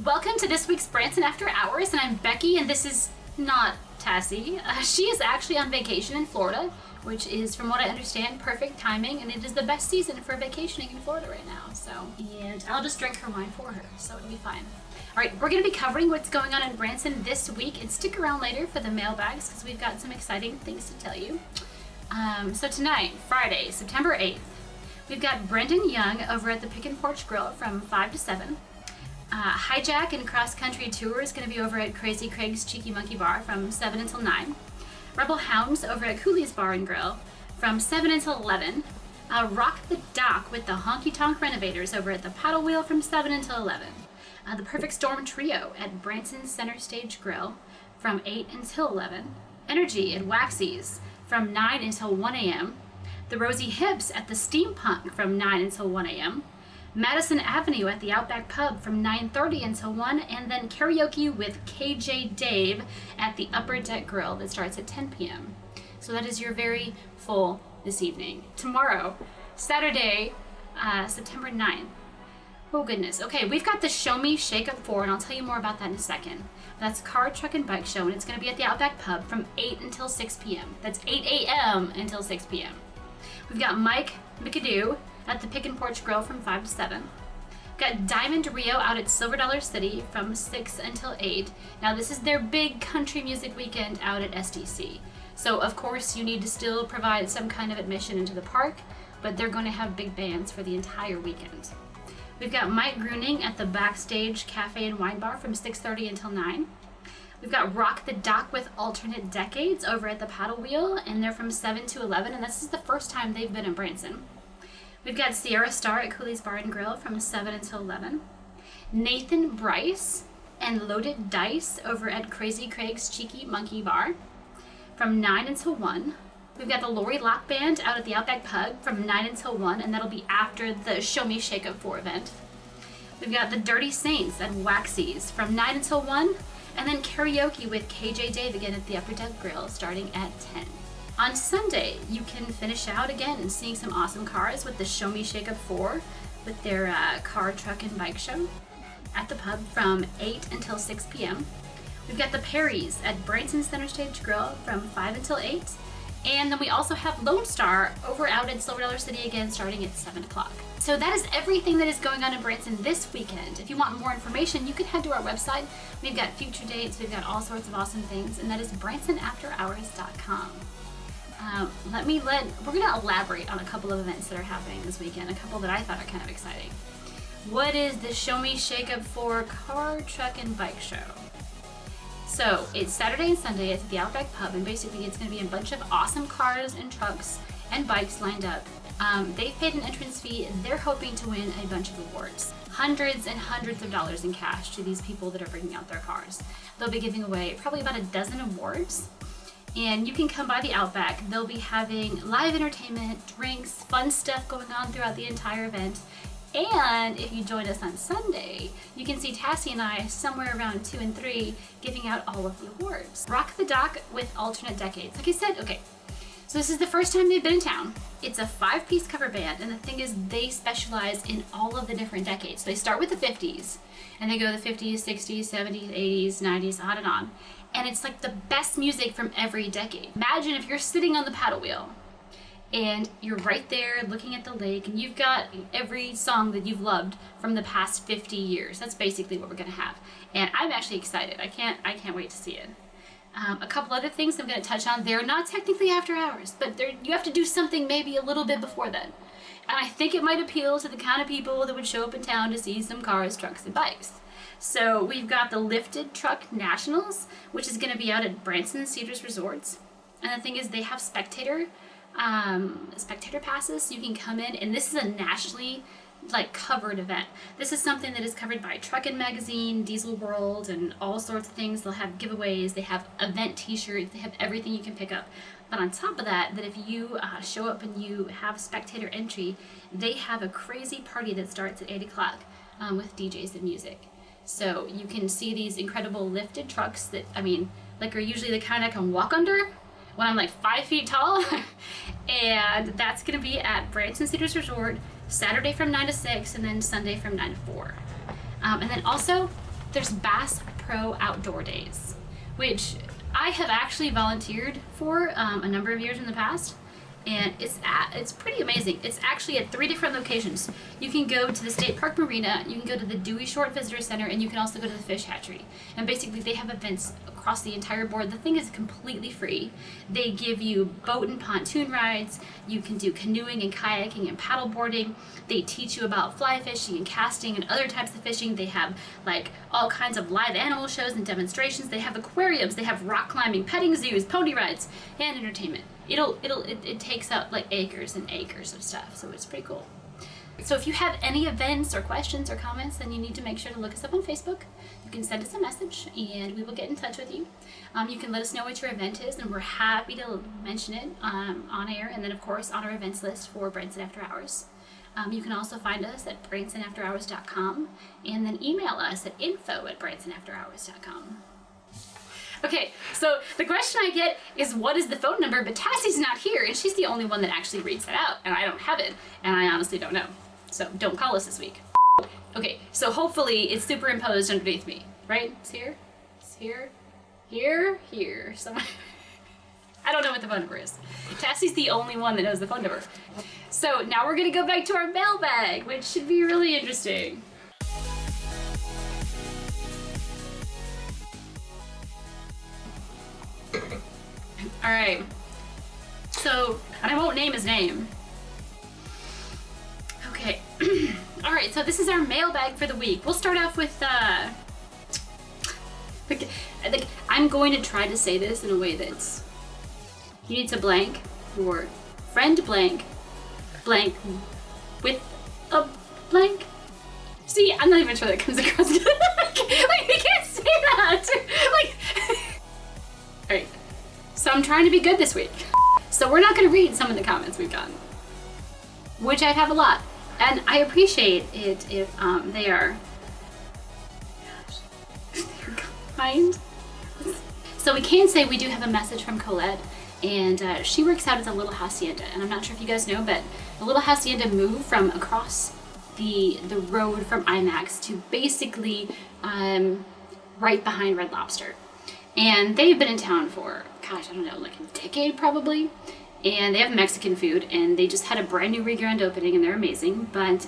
Welcome to this week's Branson After Hours, and I'm Becky, and this is not Tassie. She is actually on vacation in Florida, which is, from what I understand, perfect timing, and it is the best season for vacationing in Florida right now. And I'll just drink her wine for her, so it'll be fine. All right, we're going to be covering what's going on in Branson this week, and stick around later for the mailbags because we've got some exciting things to tell you. So tonight, Friday, September 8th, we've got Brendan Young over at the Pick and Porch Grill from 5 to 7. Hijack and Cross Country Tour is going to be over at Crazy Craig's Cheeky Monkey Bar from 7 until 9. Rebel Hounds over at Cooley's Bar and Grill from 7 until 11. Rock the Dock with the Honky Tonk Renovators over at the Paddle Wheel from 7 until 11. The Perfect Storm Trio at Branson Center Stage Grill from 8 until 11. Energy at Waxy's from 9 until 1 a.m. The Rosie Hips at the Steampunk from 9 until 1 a.m. Madison Avenue at the Outback Pub from 9:30 until 1, and then karaoke with KJ Dave at the Upper Deck Grill that starts at 10 p.m. So that is your very full this evening. Tomorrow, Saturday, September 9th. Oh goodness. Okay, we've got the Show Me Shake Up 4, and I'll tell you more about that in a second. That's Car, Truck, and Bike Show, and it's going to be at the Outback Pub from 8 until 6 p.m. That's 8 a.m. until 6 p.m. We've got Mike McAdoo at the Pick and Porch Grill from 5 to 7. We've got Diamond Rio out at Silver Dollar City from 6 until 8. Now this is their big country music weekend out at SDC. So of course you need to still provide some kind of admission into the park, but they're going to have big bands for the entire weekend. We've got Mike Gruning at the Backstage Cafe and Wine Bar from 6:30 until 9. We've got Rock the Dock with Alternate Decades over at the Paddle Wheel, and they're from 7 to 11, and this is the first time they've been in Branson. We've got Sierra Star at Cooley's Bar and Grill from 7 until 11. Nathan Bryce and Loaded Dice over at Crazy Craig's Cheeky Monkey Bar from 9 until 1. We've got the Lori Lock Band out at the Outback Pub from 9 until 1, and that'll be after the Show Me Shake Up 4 event. We've got the Dirty Saints at Waxy's from 9 until 1, and then karaoke with KJ Dave again at the Upper Deck Grill starting at 10. On Sunday, you can finish out again seeing some awesome cars with the Show Me Shake Up 4 with their car, truck, and bike show at the pub from 8 until 6 p.m. We've got the Perrys at Branson Center Stage Grill from 5 until 8. And then we also have Lone Star over out at Silver Dollar City again starting at 7 o'clock. So that is everything that is going on in Branson this weekend. If you want more information, you can head to our website. We've got future dates, we've got all sorts of awesome things, and that is bransonafterhours.com. We're going to elaborate on a couple of events that are happening this weekend, a couple that I thought are kind of exciting. What is the Show Me Shake Up 4 car, truck, and bike show? So it's Saturday and Sunday. It's at the Outback Pub, and basically it's going to be a bunch of awesome cars and trucks and bikes lined up. They've paid an entrance fee, and they're hoping to win a bunch of awards. Hundreds and hundreds of dollars in cash to these people that are bringing out their cars. They'll be giving away probably about a dozen awards. And you can come by the Outback. They'll be having live entertainment, drinks, fun stuff going on throughout the entire event. And if you join us on Sunday, you can see Tassie and I somewhere around 2 and 3 giving out all of the awards. Rock the Dock with Alternate Decades. Like I said, okay, so this is the first time they've been in town. It's a 5-piece cover band, and the thing is they specialize in all of the different decades. They start with the 50s, and they go the 50s, 60s, 70s, 80s, 90s, on and on. And it's like the best music from every decade. Imagine if you're sitting on the paddle wheel and you're right there looking at the lake, and you've got every song that you've loved from the past 50 years. That's basically what we're gonna have. And I'm actually excited. I can't wait to see it. A couple other things I'm gonna touch on. They're not technically after hours, but you have to do something maybe a little bit before then. And I think it might appeal to the kind of people that would show up in town to see some cars, trucks, and bikes. So we've got the Lifted Truck Nationals, which is going to be out at Branson Cedars Resorts. And the thing is, they have spectator passes, so you can come in, and this is a nationally covered event. This is something that is covered by Truckin' Magazine, Diesel World, and all sorts of things. They'll have giveaways, they have event t-shirts, they have everything you can pick up. But on top of that, if you show up and you have spectator entry, they have a crazy party that starts at 8 o'clock with DJs and music. So you can see these incredible lifted trucks that, are usually the kind I can walk under, when I'm like 5 feet tall. And that's gonna be at Branson Cedars Resort, Saturday from 9 to 6, and then Sunday from 9 to 4. And then also, there's Bass Pro Outdoor Days, which I have actually volunteered for a number of years in the past. And it's pretty amazing. It's actually at 3 different locations. You can go to the State Park Marina, you can go to the Dewey Short Visitor Center, and you can also go to the Fish Hatchery. And basically they have events across the entire board. The thing is completely free. They give you boat and pontoon rides. You can do canoeing and kayaking and paddle boarding. They teach you about fly fishing and casting and other types of fishing. They have like all kinds of live animal shows and demonstrations. They have aquariums. They have rock climbing, petting zoos, pony rides, and entertainment. It takes up like acres and acres of stuff, so it's pretty cool. So if you have any events or questions or comments, then you need to make sure to look us up on Facebook. You can send us a message and we will get in touch with you. You can let us know what your event is, and we're happy to mention it on air, and then of course on our events list for Branson After Hours. You can also find us at bransonafterhours.com, and then email us at info@bransonafterhours.com. Okay, so the question I get is, what is the phone number? But Tassie's not here, and she's the only one that actually reads that out, and I don't have it, and I honestly don't know. So don't call us this week. Okay, so hopefully it's superimposed underneath me, right? It's here, it's here, here, somewhere. I don't know what the phone number is. Tassie's the only one that knows the phone number. So now we're gonna go back to our mailbag, which should be really interesting. All right, so, and I won't name his name. Okay, all right, so this is our mailbag for the week. We'll start off with, I'm going to try to say this in a way that's, you need to blank your friend blank with a blank. See, I'm not even sure that comes across good. Like, we can't say that. Like, all right. So I'm trying to be good this week. So we're not going to read some of the comments we've gotten, which I have a lot, and I appreciate it if they are kind. So we can say we do have a message from Colette, and she works out at the Little Hacienda, and I'm not sure if you guys know, but the Little Hacienda moved from across the road from IMAX to basically right behind Red Lobster. And they've been in town for, gosh, I don't know, like a decade probably. And they have Mexican food, and they just had a brand new re-grand opening, and they're amazing. But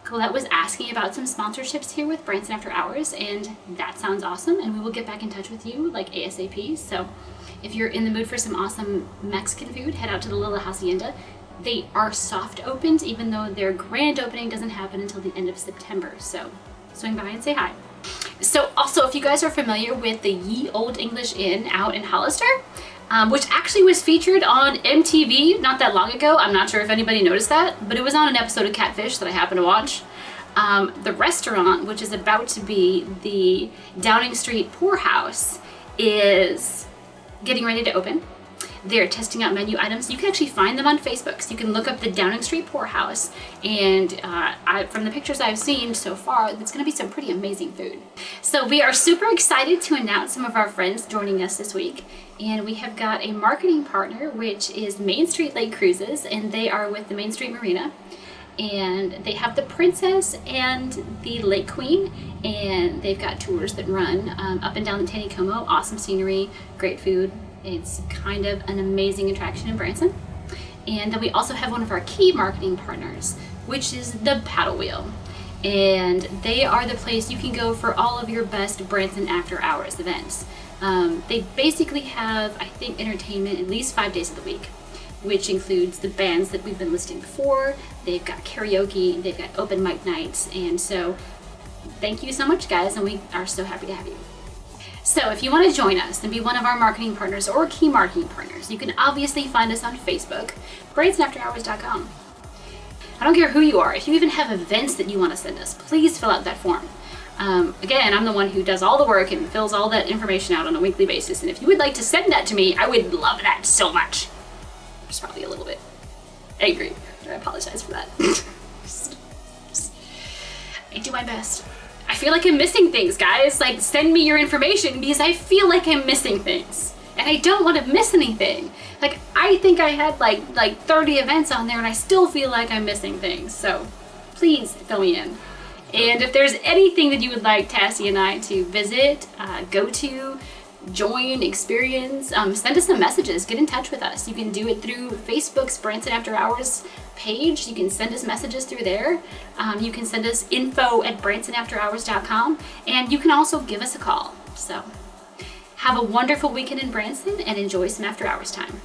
Colette was asking about some sponsorships here with Branson After Hours, and that sounds awesome, and we will get back in touch with you like ASAP. So if you're in the mood for some awesome Mexican food, head out to the Little Hacienda. They are soft opened, even though their grand opening doesn't happen until the end of September. So swing by and say hi. So also, if you guys are familiar with the Ye Old English Inn out in Hollister, which actually was featured on MTV not that long ago. I'm not sure if anybody noticed that, but it was on an episode of Catfish that I happened to watch. The restaurant, which is about to be the Downing Street Poorhouse, is getting ready to open. They're testing out menu items. You can actually find them on Facebook. So you can look up the Downing Street Poorhouse, and from the pictures I've seen so far, it's going to be some pretty amazing food. So we are super excited to announce some of our friends joining us this week, and we have got a marketing partner, which is Main Street Lake Cruises, and they are with the Main Street Marina, and they have the Princess and the Lake Queen, and they've got tours that run up and down the Taneycomo. Awesome scenery, great food. It's kind of an amazing attraction in Branson. And then we also have one of our key marketing partners, which is the Paddle Wheel. And they are the place you can go for all of your best Branson After Hours events. They basically have, I think, entertainment at least 5 days of the week, which includes the bands that we've been listing before. They've got karaoke, they've got open mic nights, and so thank you so much, guys, and we are so happy to have you. So if you want to join us and be one of our marketing partners or key marketing partners, you can obviously find us on Facebook, bransonafterhours.com. I don't care who you are. If you even have events that you want to send us, please fill out that form. Again, I'm the one who does all the work and fills all that information out on a weekly basis. And if you would like to send that to me, I would love that so much. I'm just probably a little bit angry. I apologize for that. I do my best. I feel like I'm missing things, guys. Like, send me your information because I feel like I'm missing things. and I don't want to miss anything. Like, I think I had like 30 events on there, and I still feel like I'm missing things. So please fill me in. And if there's anything that you would like Tassie and I to visit, go to, join, experience, send us some messages, get in touch with us. You can do it through Facebook's Branson After Hours page. You can send us messages through there. You can send us info@bransonafterhours.com, and you can also give us a call. So have a wonderful weekend in Branson and enjoy some after hours time.